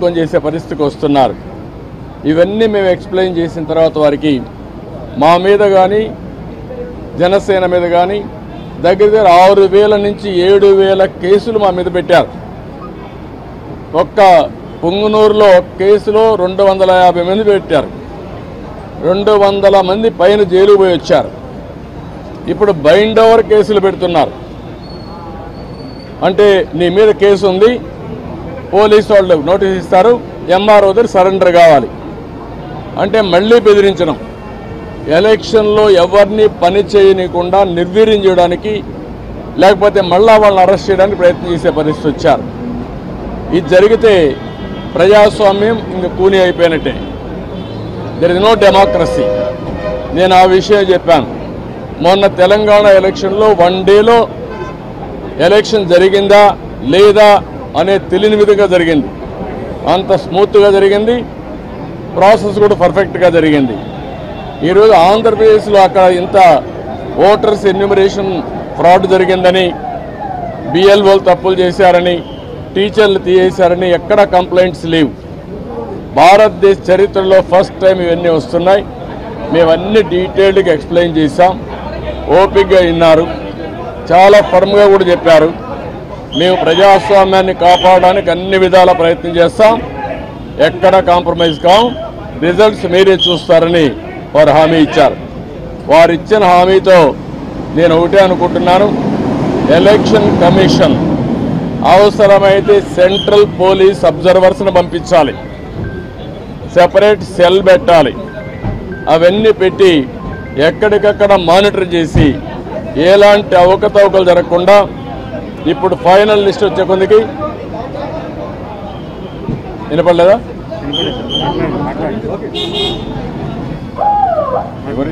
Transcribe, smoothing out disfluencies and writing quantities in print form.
పెట్టుకొని చేసే పరిస్థితికి వస్తున్నారు. ఇవన్నీ మేము ఎక్స్ప్లెయిన్ చేసిన తర్వాత వారికి మా మీద కానీ జనసేన మీద కానీ దగ్గర 6,000 నుంచి 7,000 కేసులు మా మీద పెట్టారు. ఒక్క పుంగనూరులో కేసులో 250 మంది పెట్టారు. 200 మంది పైన జైలుకు పోయి వచ్చారు. ఇప్పుడు బైండ్ ఓవర్ కేసులు పెడుతున్నారు. అంటే నీ మీద కేసు ఉంది, పోలీసు వాళ్ళు నోటీస్ ఇస్తారు, ఎంఆర్ఓ దగ్గర సరెండర్ కావాలి అంటే మళ్ళీ బెదిరించడం, ఎలక్షన్లో ఎవరిని పని చేయనీయకుండా నిర్వీర్యం చేయడానికి, లేకపోతే మళ్ళా వాళ్ళని అరెస్ట్ చేయడానికి ప్రయత్నం చేసే పరిస్థితి వచ్చారు. ఇది జరిగితే ప్రజాస్వామ్యం ఇంక కూని అయిపోయినట్టే. There is no democracy. నేను ఆ విషయం చెప్పాను. మొన్న తెలంగాణ ఎలక్షన్లో 1 డేలో ఎలక్షన్ జరిగిందా లేదా అనే తెలియని విధంగా జరిగింది. అంత స్మూత్గా జరిగింది, ప్రాసెస్ కూడా పర్ఫెక్ట్గా జరిగింది. ఈరోజు ఆంధ్రప్రదేశ్లో అక్కడ ఇంత ఓటర్స్ ఎన్యూమరేషన్ ఫ్రాడ్ జరిగిందని, బిఎల్ఓలు తప్పులు చేశారని, టీచర్లు తీసేశారని ఎక్కడ కంప్లైంట్స్ లేవు. భారతదేశ చరిత్రలో ఫస్ట్ టైం ఇవన్నీ వస్తున్నాయి. మేమన్నీ డీటెయిల్డ్గా ఎక్స్ప్లెయిన్ చేశాం. ఓపికగా విన్నారు, చాలా ఫర్మ్గా కూడా చెప్పారు. మేము ప్రజాస్వామ్యాన్ని కాపాడడానికి అన్ని విధాల ప్రయత్నం చేస్తాం, ఎక్కడ కాంప్రమైజ్ కాం, రిజల్ట్స్ మీరే చూస్తారని వారు హామీ ఇచ్చారు. వారు ఇచ్చిన హామీతో నేను ఒకటే అనుకుంటున్నాను, ఎలక్షన్ కమిషన్ అవసరమైతే సెంట్రల్ పోలీస్ అబ్జర్వర్స్ని పంపించాలి, సెపరేట్ సెల్ పెట్టాలి. అవన్నీ పెట్టి ఎక్కడికక్కడ మానిటర్ చేసి ఎలాంటి అవకతవకలు జరగకుండా ఇప్పుడు ఫైనల్ లిస్ట్ వచ్చే కొందికి వినపడలేదా? ఎవరు